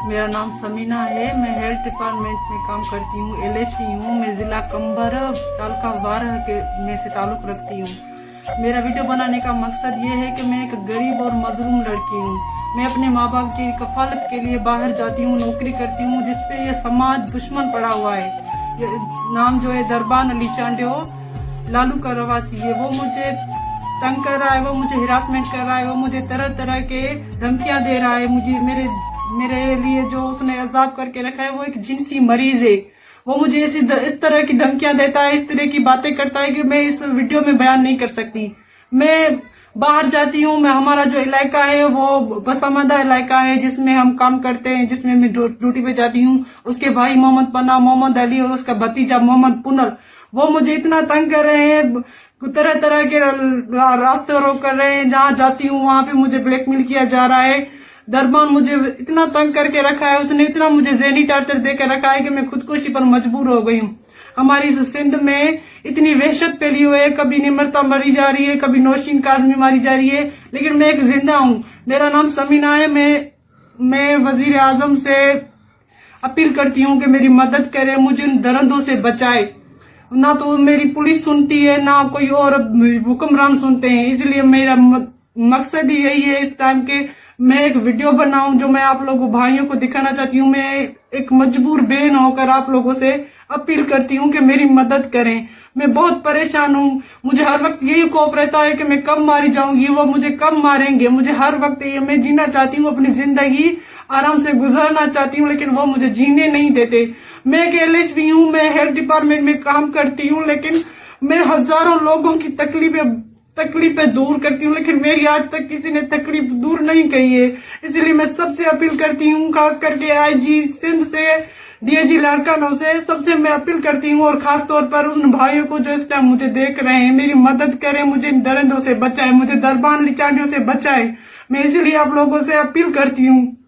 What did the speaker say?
मेरा नाम समीना है। मैं हेल्थ डिपार्टमेंट में काम करती हूँ, LHP हूँ। मैं जिला कंबर तालुका वारह के में से ताल्लुक रखती हूँ। मेरा वीडियो बनाने का मकसद ये है कि मैं एक गरीब और मजलूम लड़की हूँ। मैं अपने माँ बाप की कफालत के लिए बाहर जाती हूँ, नौकरी करती हूँ, जिसपे ये समाज दुश्मन पड़ा हुआ है। ये नाम जो है दरबान अली चांडियो लालू का रवासी है। वो मुझे तंग कर रहा है, वो मुझे हिरासमेंट कर रहा है, वो मुझे तरह तरह के धमकियां दे रहा है। मुझे मेरे लिए जो उसने अजाब करके रखा है वो एक जिनसी मरीज है। वो मुझे इस तरह की धमकियां देता है, इस तरह की बातें करता है कि मैं इस वीडियो में बयान नहीं कर सकती। मैं बाहर जाती हूँ, मैं हमारा जो इलाका है वो बसामदा इलाका है जिसमें हम काम करते हैं, जिसमें मैं ड्यूटी पे जाती हूँ। उसके भाई मोहम्मद पन्ना, मोहम्मद अली और उसका भतीजा मोहम्मद पुनल, वो मुझे इतना तंग कर रहे हैं, तरह तरह के रास्ते रोक कर रहे हैं। जहाँ जाती हूँ वहां पे मुझे ब्लैकमेल किया जा रहा है। दरबान मुझे इतना तंग करके रखा है, उसने इतना मुझे ज़हनी टार्चर देकर रखा है कि मैं खुदकुशी पर मजबूर हो गई हूँ। हमारी इस सिंध में इतनी वहशत फैली हुई है, कभी निमरता मरी जा रही है, कभी नौशीन काजमी मारी जा रही है, लेकिन मैं एक जिंदा हूँ। मेरा नाम समीना है। मैं वजीर आजम से अपील करती हूँ कि मेरी मदद करे, मुझे उन दर्दों से बचाए। ना तो मेरी पुलिस सुनती है, ना कोई और हुक्मरान सुनते हैं। इसलिए मेरा मकसद ही यही है इस टाइम के मैं एक वीडियो बनाऊं जो मैं आप लोगों भाइयों को दिखाना चाहती हूँ। मैं एक मजबूर बहन होकर आप लोगों से अपील करती हूँ कि मेरी मदद करें। मैं बहुत परेशान हूँ। मुझे हर वक्त यही खौफ रहता है कि मैं कब मारी जाऊंगी, वो मुझे कब मारेंगे। मुझे हर वक्त ये, मैं जीना चाहती हूँ, अपनी जिंदगी आराम से गुजारना चाहती हूँ, लेकिन वो मुझे जीने नहीं देते। मैं एक LHP हूँ, मैं हेल्थ डिपार्टमेंट में काम करती हूँ, लेकिन मैं हजारों लोगों की तकलीफें दूर करती हूँ, लेकिन मेरी आज तक किसी ने तकलीफ दूर नहीं की है। इसलिए मैं सबसे अपील करती हूँ, खास करके IG सिंध से, DIG लाड़कानों से, सबसे मैं अपील करती हूँ, और खास तौर पर उन भाइयों को जो इस टाइम मुझे देख रहे हैं, मेरी मदद करें, मुझे इन दर्दों से बचाए, मुझे दरबान अली चांडियो से बचाए। मैं इसीलिए आप लोगों से अपील करती हूँ।